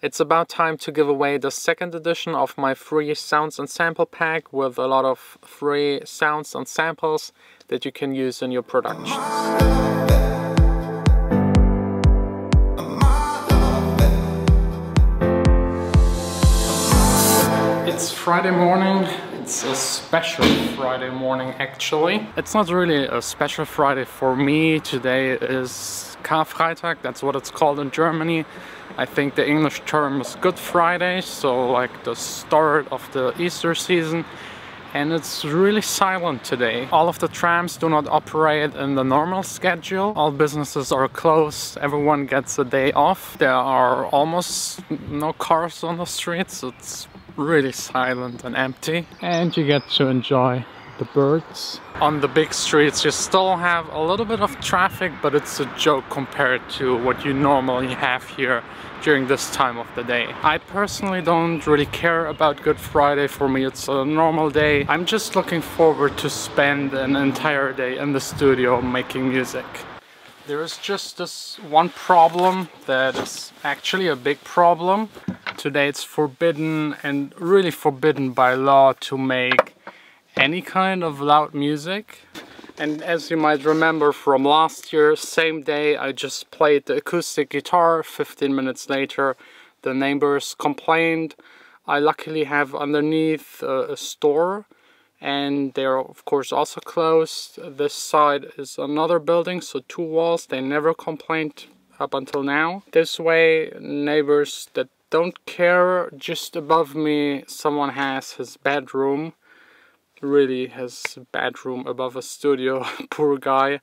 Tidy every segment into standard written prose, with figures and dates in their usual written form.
It's about time to give away the second edition of my free sounds and sample pack with a lot of free sounds and samples that you can use in your productions. It's Friday morning. It's a special Friday morning actually. It's not really a special Friday for me. Today is Karfreitag, that's what it's called in Germany. I think the English term is Good Friday, so like the start of the Easter season. And it's really silent today. All of the trams do not operate in the normal schedule. All businesses are closed. Everyone gets a day off. There are almost no cars on the streets. It's really silent and empty. And you get to enjoy the birds. On the big streets you still have a little bit of traffic, but it's a joke compared to what you normally have here during this time of the day. I personally don't really care about Good Friday. For me it's a normal day. I'm just looking forward to spend an entire day in the studio making music. There is just this one problem that is actually a big problem. Today it's forbidden, and really forbidden by law, to make any kind of loud music. And as you might remember from last year, same day I just played the acoustic guitar. 15 minutes later the neighbors complained. I luckily have underneath a store, and they're of course also closed. This side is another building, so two walls. They never complained up until now. This way, neighbors that don't care. Just above me someone has his bedroom. Really has a bedroom above a studio. Poor guy.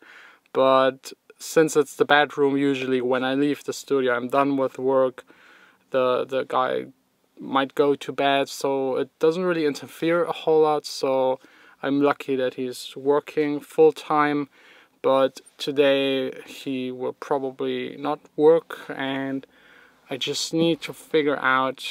But since it's the bedroom, usually when I leave the studio, I'm done with work, the guy might go to bed, so it doesn't really interfere a whole lot. So I'm lucky that he's working full-time, but today he will probably not work, and I just need to figure out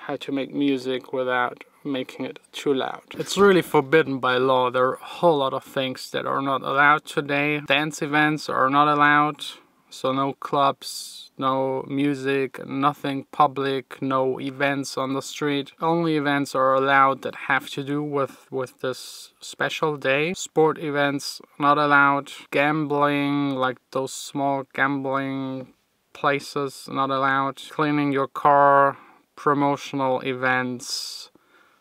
how to make music without making it too loud. It's really forbidden by law. There are a whole lot of things that are not allowed today. Dance events are not allowed, so no clubs, no music, nothing public, no events on the street. Only events are allowed that have to do with this special day. Sport events not allowed. Gambling, like those small gambling places, not allowed. Cleaning your car, promotional events,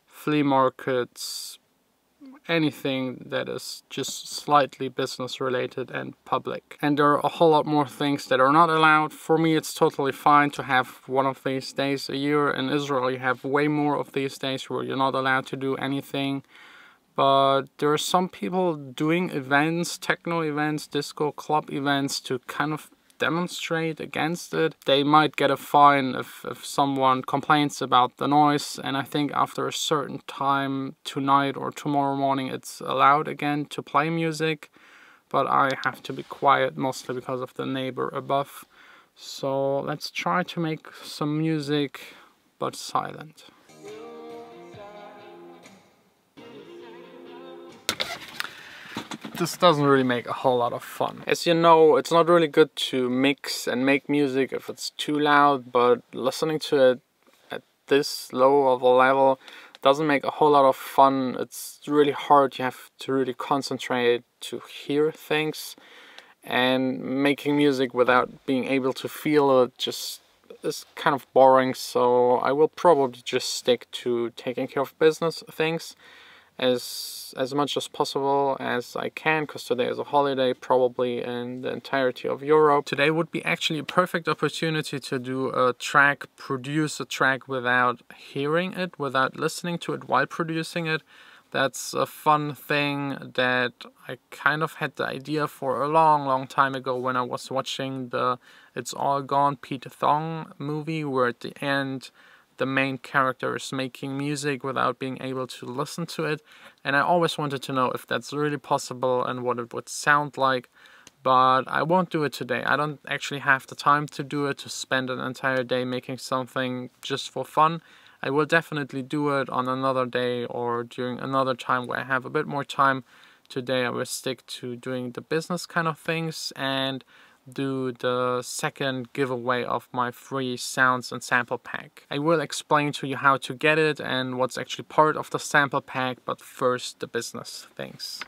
flea markets, anything that is just slightly business related and public. And there are a whole lot more things that are not allowed. For me it's totally fine to have one of these days a year. In Israel you have way more of these days where you're not allowed to do anything. But there are some people doing events, techno events, disco club events, to kind of demonstrate against it. They might get a fine if someone complains about the noise, and I think after a certain time, tonight or tomorrow morning, it's allowed again to play music, but I have to be quiet mostly because of the neighbor above. So let's try to make some music, but silent. This doesn't really make a whole lot of fun. As you know, it's not really good to mix and make music if it's too loud, but listening to it at this low of a level doesn't make a whole lot of fun. It's really hard. You have to really concentrate to hear things, and making music without being able to feel it just is kind of boring. So I will probably just stick to taking care of business things as much as possible as I can, because today is a holiday probably in the entirety of Europe. Today would be actually a perfect opportunity to do a track, produce a track without hearing it, without listening to it while producing it. That's a fun thing that I kind of had the idea for a long time ago when I was watching the It's All Gone Pete Thong movie, where at the end the main character is making music without being able to listen to it, and I always wanted to know if that's really possible and what it would sound like. But I won't do it today. I don't actually have the time to do it, to spend an entire day making something just for fun. I will definitely do it on another day or during another time where I have a bit more time. Today I will stick to doing the business kind of things, and do the second giveaway of my free sounds and sample pack. I will explain to you how to get it and what's actually part of the sample pack, but first the business things.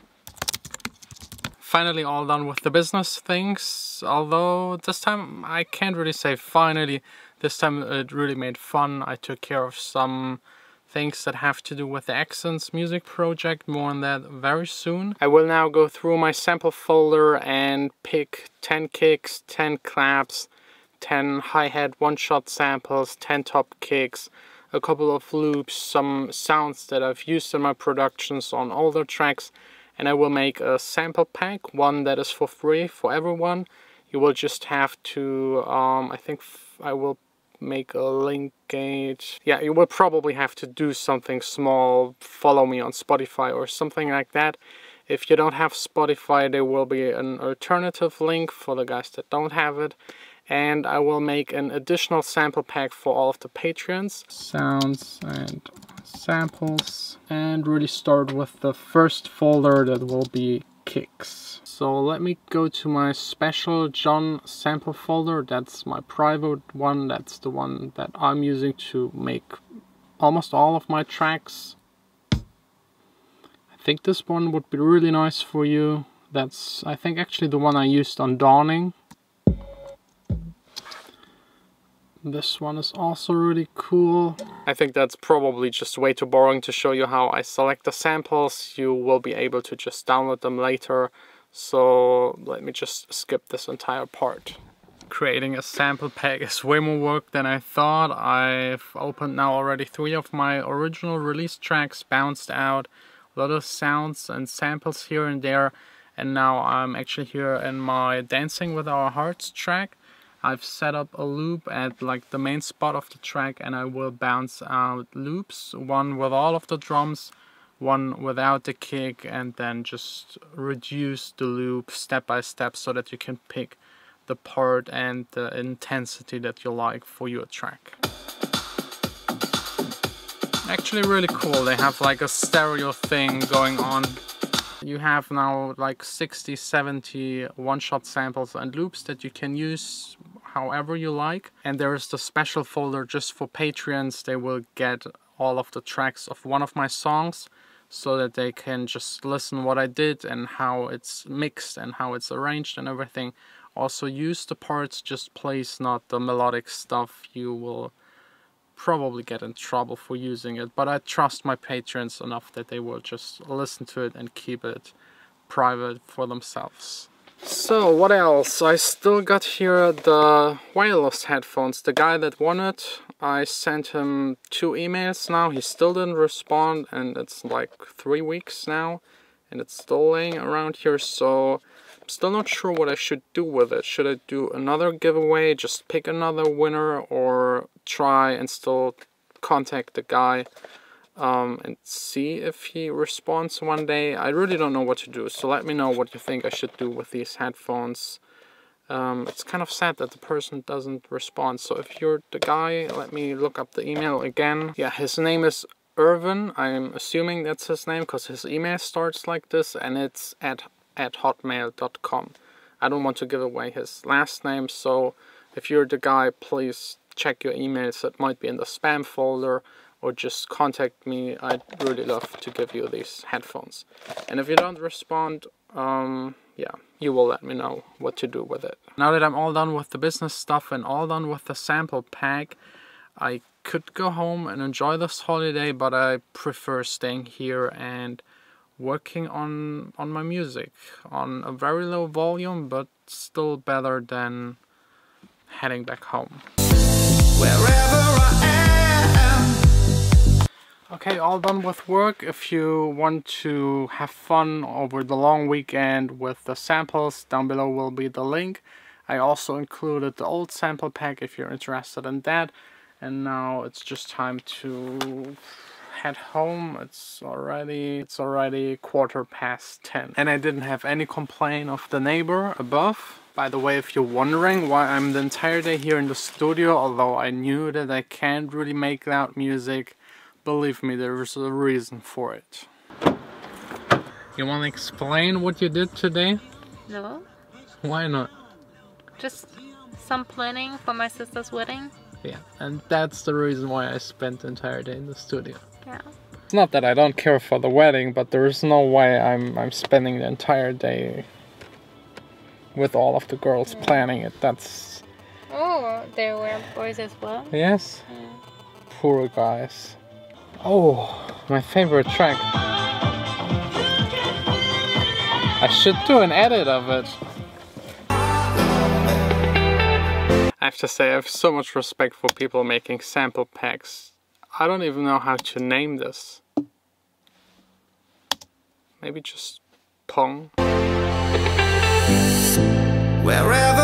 Finally all done with the business things, although this time I can't really say finally. This time it really made fun. I took care of some things that have to do with the Accents music project, more on that very soon. I will now go through my sample folder and pick 10 kicks, 10 claps, 10 hi-hat one-shot samples, 10 top kicks, a couple of loops, some sounds that I've used in my productions on older tracks, and I will make a sample pack, one that is for free for everyone. You will just have to, I think I will make a link gate. Yeah, you will probably have to do something small, follow me on Spotify or something like that. If you don't have Spotify, there will be an alternative link for the guys that don't have it. And I will make an additional sample pack for all of the Patreons. Sounds and samples, and really start with the first folder that will be kicks. So let me go to my special Jon sample folder. That's my private one. That's the one that I'm using to make almost all of my tracks. I think this one would be really nice for you. That's, I think, actually the one I used on Dawning. This one is also really cool. I think that's probably just way too boring to show you how I select the samples. You will be able to just download them later. So let me just skip this entire part. Creating a sample pack is way more work than I thought. I've opened now already 3 of my original release tracks, bounced out a lot of sounds and samples here and there. And now I'm actually here in my Dancing with Our Hearts track. I've set up a loop at like the main spot of the track, and I will bounce out loops, one with all of the drums, one without the kick, and then just reduce the loop step by step so that you can pick the part and the intensity that you like for your track. Actually really cool. They have like a stereo thing going on. You have now like 60, 70 one-shot samples and loops that you can use however you like. And there is the special folder just for Patreons. They will get all of the tracks of one of my songs so that they can just listen what I did and how it's mixed and how it's arranged and everything. Also use the parts, just please not the melodic stuff. You will probably get in trouble for using it, but I trust my patrons enough that they will just listen to it and keep it private for themselves. So what else? I still got here the wireless headphones. The guy that won it, I sent him 2 emails now. He still didn't respond, and it's like 3 weeks now and it's still laying around here, so I'm still not sure what I should do with it. Should I do another giveaway, just pick another winner, or try and still contact the guy and see if he responds one day? I really don't know what to do, so let me know what you think I should do with these headphones. It's kind of sad that the person doesn't respond, so if you're the guy, let me look up the email again. Yeah, his name is Irvin. I'm assuming that's his name because his email starts like this, and it's at hotmail.com. I don't want to give away his last name, so if you're the guy, please check your emails. It might be in the spam folder, or just contact me. I'd really love to give you these headphones. And if you don't respond, yeah, you will let me know what to do with it. Now that I'm all done with the business stuff and all done with the sample pack, I could go home and enjoy this holiday, but I prefer staying here and working on my music on a very low volume, but still better than heading back home. Wherever I am. Okay, all done with work. If you want to have fun over the long weekend with the samples, down below will be the link. I also included the old sample pack if you're interested in that. And now it's just time to head home. It's already 10:15, and I didn't have any complaint of the neighbor above. By the way, if you're wondering why I'm the entire day here in the studio, although I knew that I can't really make loud music, believe me, there's a reason for it. You want to explain what you did today? No. Why not? just some planning for my sister's wedding. Yeah, and that's the reason why I spent the entire day in the studio. Yeah. It's not that I don't care for the wedding, but there is no way I'm spending the entire day with all of the girls planning it. That's... Oh, there were boys as well? Yes. Yeah. Poor guys. Oh, my favorite track. I should do an edit of it. I have to say, I have so much respect for people making sample packs. I don't even know how to name this. Maybe just Pong. Wherever